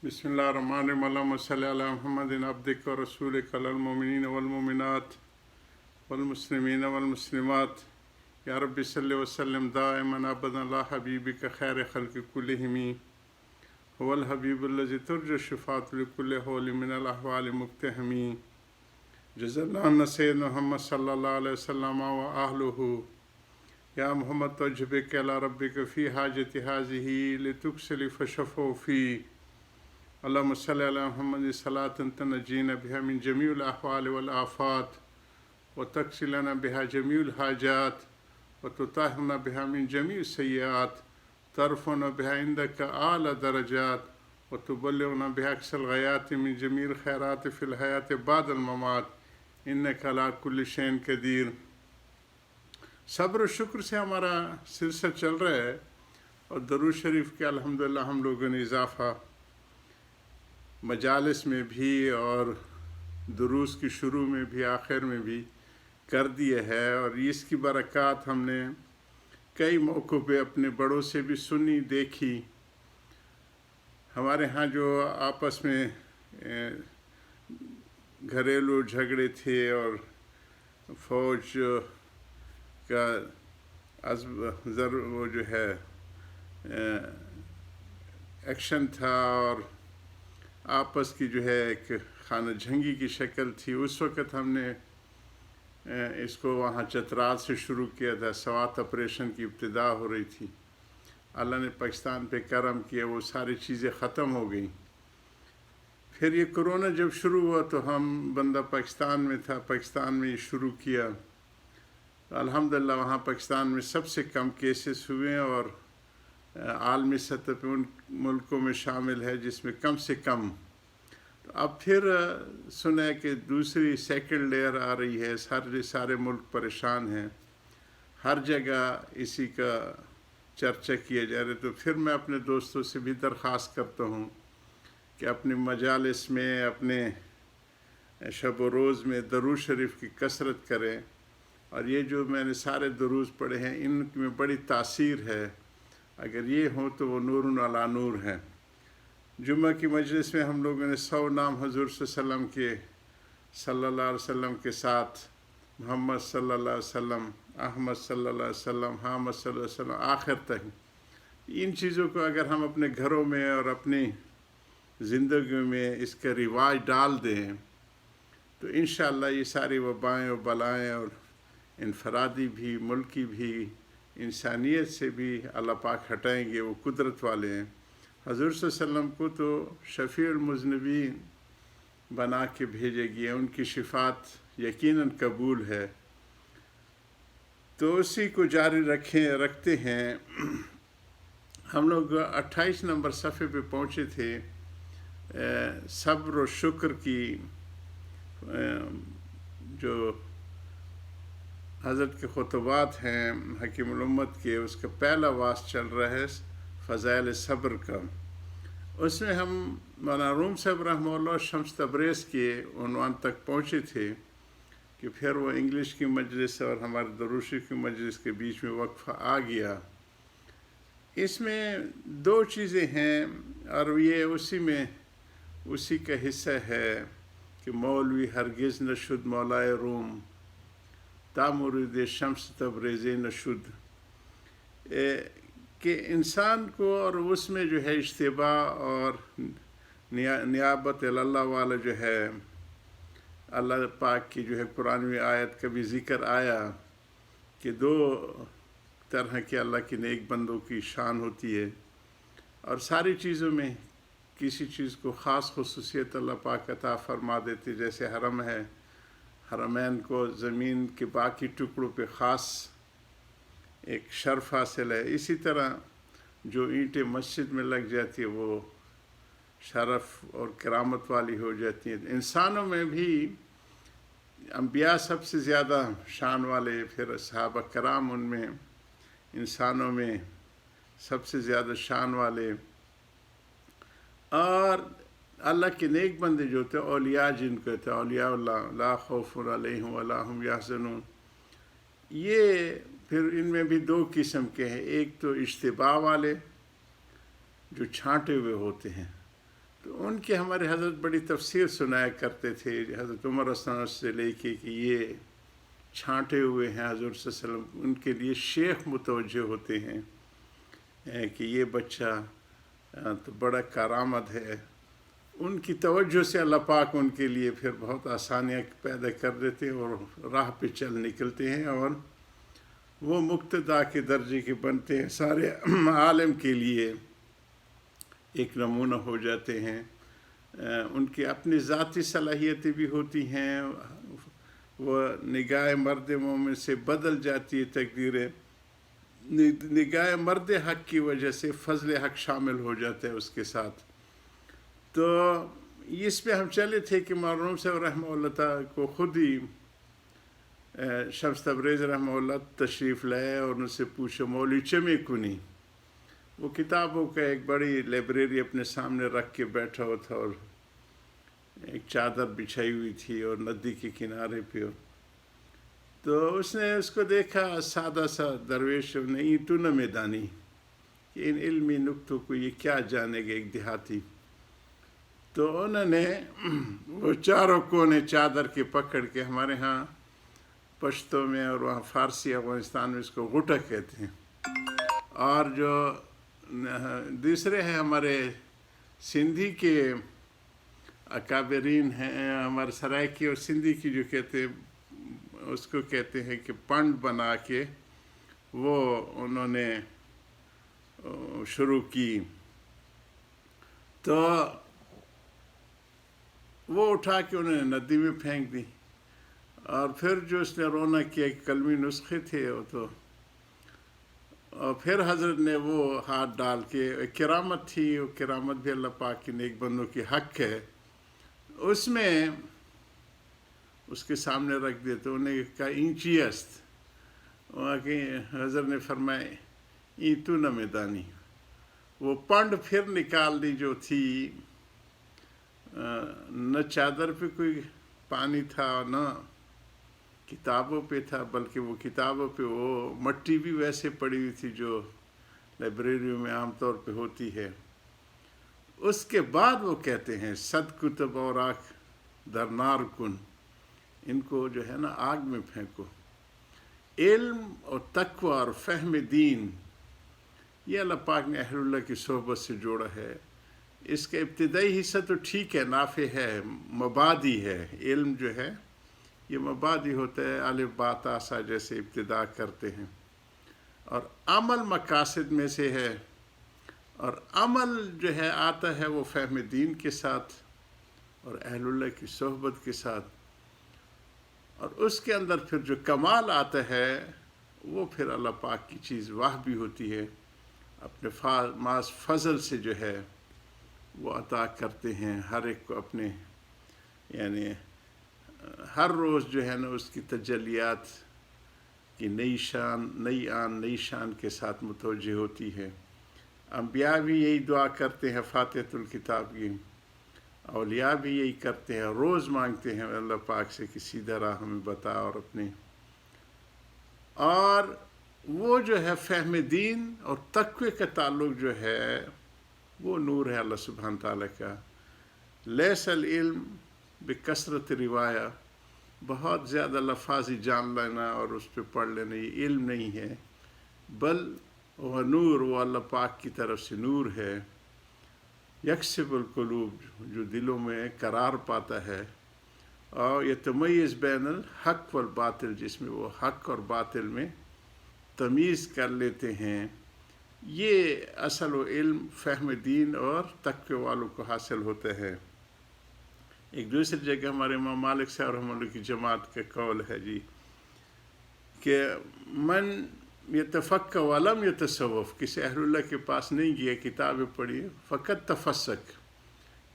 بسم اللہ الرحمن الرحیم اللہم صلی علی محمد عبدک و رسولک علی المؤمنین والمؤمنات والمسلمین والمسلمات یا رب صلی وسلم دائما ابدا علی حبیبک خیر خلق کلہم هو الحبیب الذی ترجى الشفاعة لكل حول من الاحوال مقتحم جزا اللہ عنا سیدنا محمد صلی اللہ علیہ وسلم و آلہ یا محمد توجبک علی ربک فی حاجت هذه لتکسل فشفو فی اللهم صل على محمد صلاة تنجينا بها من جميع الأحوال والآفات وتكفي لنا بها جميع الحاجات وتطهرنا بها من جميع السيئات ترفعنا بها عندك أعلى درجات وتبلغنا بها أقصى الغايات من جميع الخيرات في الحياة بعد الممات إنك على كل شيء قدير۔ صبر و شکر سے ہمارا سلسلہ چل رہا ہے اور درود شریف کے الحمدللہ ہم لوگوں نے اضافہ مجالس میں بھی اور دروس کی شروع میں بھی آخر میں بھی کر دیے ہے، اور اس کی برکات ہم نے کئی موقعوں پہ اپنے بڑوں سے بھی سنی دیکھی۔ ہمارے ہاں جو آپس میں گھریلو جھگڑے تھے اور فوج کا وہ جو ہے ایکشن تھا اور آپس کی جو ہے ایک خانہ جنگی کی شکل تھی، اس وقت ہم نے اس کو وہاں چترال سے شروع کیا تھا۔ سوات آپریشن کی ابتدا ہو رہی تھی، اللہ نے پاکستان پہ کرم کیا، وہ ساری چیزیں ختم ہو گئیں۔ پھر یہ کرونا جب شروع ہوا تو ہم بندہ پاکستان میں تھا، پاکستان میں یہ شروع کیا۔ الحمدللہ وہاں پاکستان میں سب سے کم کیسز ہوئے اور عالمی سطح پہ ان ملکوں میں شامل ہے جس میں کم سے کم۔ تو اب پھر سنا کہ دوسری سیکنڈ لیئر آ رہی ہے، سارے ملک پریشان ہیں، ہر جگہ اسی کا چرچہ کیا جا رہا ہے۔ تو پھر میں اپنے دوستوں سے بھی درخواست کرتا ہوں کہ اپنے مجالس میں، اپنے شب و روز میں درود شریف کی کثرت کریں، اور یہ جو میں نے سارے دروز پڑھے ہیں ان میں بڑی تاثیر ہے، اگر یہ ہوں تو وہ نور علی نور ہے۔ جمعہ کی مجلس میں ہم لوگوں نے 100 نام حضور صلی اللہ علیہ وسلم کے ساتھ، محمد صلی اللہ علیہ وسلم، احمد صلی اللہ علیہ وسلم، حامد صلی اللہ علیہ وسلم، آخر تک ان چیزوں کو اگر ہم اپنے گھروں میں اور اپنی زندگیوں میں اس کا رواج ڈال دیں تو انشاءاللہ یہ ساری وبائیں و بلائیں اور انفرادی بھی، ملکی بھی، انسانیت سے بھی اللہ پاک ہٹائیں گے۔ وہ قدرت والے ہیں۔ حضور صلی اللہ علیہ وسلم کو تو شفیع المذنبین بنا کے بھیجے گئے، ان کی شفاعت یقیناً قبول ہے۔ تو اسی کو جاری رکھتے ہیں۔ ہم لوگ 28 نمبر صفحے پہ پہنچے تھے، صبر و شکر کی جو حضرت کے خطبات ہیں حکیم الامت کے، اس کا پہلا واس چل رہا ہے فضائل صبر کا۔ اس میں ہم مولانا روم صاحب رحمہ اللہ شمس تبریز کے عنوان تک پہنچے تھے کہ پھر وہ انگلش کی مجلس اور ہمارے دروشی کی مجلس کے بیچ میں وقفہ آ گیا۔ اس میں 2 چیزیں ہیں اور یہ اسی کا حصہ ہے کہ مولوی ہرگز نشد مولائے روم تا مرید شمس تبریز نشد، کہ انسان کو اور اس میں جو ہے اشتباہ اور نیابت اللہ والا جو ہے، اللہ پاک کی جو ہے قرآن میں آیت کا بھی ذکر آیا کہ 2 طرح کے اللہ کے نیک بندوں کی شان ہوتی ہے، اور ساری چیزوں میں کسی چیز کو خاص خصوصیت اللہ پاک عطا فرما دیتے، جیسے حرم ہے، حرمین کو زمین کے باقی ٹکڑوں پہ خاص ایک شرف حاصل ہے۔ اسی طرح جو اینٹیں مسجد میں لگ جاتی ہے وہ شرف اور کرامت والی ہو جاتی ہیں۔ انسانوں میں بھی انبیاء سب سے زیادہ شان والے، پھر صحابہ کرام ان میں انسانوں میں سب سے زیادہ شان والے، اور اللہ کے نیک بندے جو ہوتے ہیں، اولیاء جن کو کہتے ہیں، اولیاء اللہ لا خوف علیہم ولا ہم یحزنون، یہ پھر ان میں بھی 2 قسم کے ہیں۔ ایک تو اشتباہ والے جو چھانٹے ہوئے ہوتے ہیں، تو ان کی ہمارے حضرت بڑی تفسیر سنایا کرتے تھے، حضرت عمر رضی اللہ عنہ سے لے کے کہ یہ چھانٹے ہوئے ہیں حضور صلی اللہ علیہ وسلم، ان کے لیے شیخ متوجہ ہوتے ہیں کہ یہ بچہ تو بڑا کارآمد ہے، ان کی توجہ سے اللہ پاک ان کے لیے پھر بہت آسانیاں پیدا کر دیتے ہیں اور راہ پہ چل نکلتے ہیں، اور وہ مقتدا کے درجے کے بنتے ہیں، سارے عالم کے لیے ایک نمونہ ہو جاتے ہیں۔ ان کی اپنی ذاتی صلاحیتیں بھی ہوتی ہیں، وہ نگاہ مرد مومن سے بدل جاتی ہے تقدیریں، نگاہ مرد حق کی وجہ سے فضل حق شامل ہو جاتا ہے اس کے ساتھ۔ تو اس پہ ہم چلے تھے کہ مولانا صاحب رحمہ اللہ تعالیٰ کو خود ہی شمس تبریز رحمہ اللہ تشریف لائے اور ان سے پوچھا، مولوی چمے کنی وہ کتابوں کا ایک بڑی لائبریری اپنے سامنے رکھ کے بیٹھا ہوا تھا، اور ایک چادر بچھائی ہوئی تھی اور ندی کے کنارے پہ، تو اس نے اس کو دیکھا، سادہ سا درویش، نے اینٹو نہ میدانی کہ ان علمی نکتوں کو یہ کیا جانے گا ایک دیہاتی۔ تو انہوں نے وہ چاروں کونے چادر کے پکڑ کے، ہمارے ہاں پشتو میں اور وہاں فارسی افغانستان میں اس کو غٹا کہتے ہیں، اور جو دوسرے ہیں ہمارے سندھی کے اکابرین ہیں، ہمارے سرائکی اور سندھی کی جو کہتے ہیں اس کو کہتے ہیں کہ پنڈ بنا کے وہ انہوں نے شروع کی، تو وہ اٹھا کے انہوں نے ندی میں پھینک دی، اور پھر جو اس نے رونا کیا کہ کلمی نسخے تھے وہ تو، اور پھر حضرت نے وہ ہاتھ ڈال کے، کرامت تھی، وہ کرامت بھی اللہ پاک کے نیک بندوں کی حق ہے، اس میں اس کے سامنے رکھ دیا، تو انہیں کہا اینچی است، وہاں کہ حضرت نے فرمائے اینتو نہ میدانی، وہ پنڈ پھر نکال دی جو تھی، نہ چادر پہ کوئی پانی تھا نہ کتابوں پہ تھا، بلکہ وہ کتابوں پہ وہ مٹی بھی ویسے پڑی ہوئی تھی جو لائبریریوں میں عام طور پہ ہوتی ہے۔ اس کے بعد وہ کہتے ہیں صد کتب اور آنکھ در نار کن، ان کو جو ہے نا آگ میں پھینکو۔ علم اور تقوی اور فہم دین یہ اللہ پاک نے اہل اللہ کی صحبت سے جوڑا ہے۔ اس کا ابتدائی حصہ تو ٹھیک ہے، نافع ہے، مبادی ہے، علم جو ہے یہ مبادی ہوتا ہے، الف با تا سا جیسے ابتدا کرتے ہیں، اور عمل مقاصد میں سے ہے، اور عمل جو ہے آتا ہے وہ فہم دین کے ساتھ اور اہل اللہ کی صحبت کے ساتھ، اور اس کے اندر پھر جو کمال آتا ہے وہ پھر اللہ پاک کی چیز واہ بھی ہوتی ہے، اپنے ماس فضل سے جو ہے وہ عطا کرتے ہیں ہر ایک کو اپنے، یعنی ہر روز جو ہے نا اس کی تجلیات کی نئی شان، نئی آن، نئی شان کے ساتھ متوجہ ہوتی ہے۔ انبیاء بھی یہی دعا کرتے ہیں فاتحۃ الکتاب کی، اولیاء بھی یہی کرتے ہیں، روز مانگتے ہیں اللہ پاک سے کہ سیدھا راہ ہمیں بتا، اور اپنے، اور وہ جو ہے فہم دین اور تقوی کا تعلق جو ہے وہ نور ہے اللہ سبحانہ تعالیٰ کا۔ لیس العلم بکثرت روایہ، بہت زیادہ لفاظی جان لینا اور اس پہ پڑھ لینا یہ علم نہیں ہے، بل وہ نور، وہ اللہ پاک کی طرف سے نور ہے، یکسب القلوب، جو دلوں میں قرار پاتا ہے، اور یتمیز بین الحق والباطل، جس میں وہ حق اور باطل میں تمیز کر لیتے ہیں۔ یہ اصل و علم فہم دین اور تقوی والوں کو حاصل ہوتا ہے۔ ایک دوسری جگہ ہمارے امام مالک صاحب رحمہ اللہ کی جماعت کا قول ہے جی کہ من یتفقہ ولم یتصوف، کسی اہل اللہ کے پاس نہیں گیا، کتابیں پڑھی، فقط تفسق،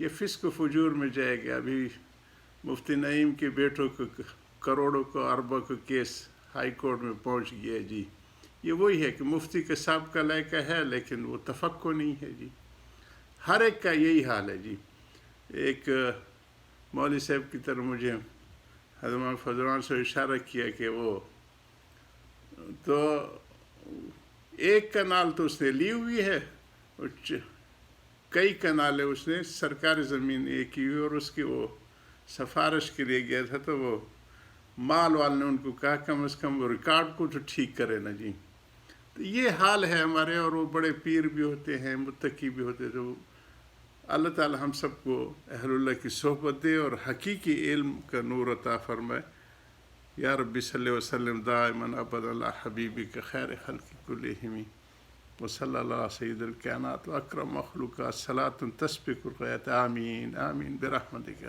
یہ فسق و فجور میں جائے گا۔ ابھی مفتی نعیم کے بیٹوں کو کروڑوں کو اربوں کو کیس ہائی کورٹ میں پہنچ گیا جی، یہ وہی ہے کہ مفتی کے سابقہ لائقہ ہے لیکن وہ تفقہ نہیں ہے جی، ہر ایک کا یہی حال ہے جی۔ ایک مولوی صاحب کی طرف مجھے حضرت فضلان سے اشارہ کیا کہ وہ تو ایک کنال تو اس نے لی ہوئی ہے، کئی کنالے اس نے سرکاری زمین کی ہوئی، اور اس کی وہ سفارش کے لیے گیا تھا، تو وہ مال وال نے ان کو کہا کم از کم وہ ریکارڈ کو تو ٹھیک کرے نا جی. تو یہ حال ہے ہمارے. اور وہ بڑے پیر بھی ہوتے ہیں، متقی بھی ہوتے ہیں. تو اللہ تعالی ہم سب کو اہل اللہ کی صحبت دے اور حقیقی علم کا نور عطا فرمائے. یا ربی صلی وسلم دائما ابدا علی حبیبک خیر خلق کلہم وصلی اللہ سید الکائنات و اکرم مخلوقات صلاۃ تسبق الغیات. آمین آمین برحمتک.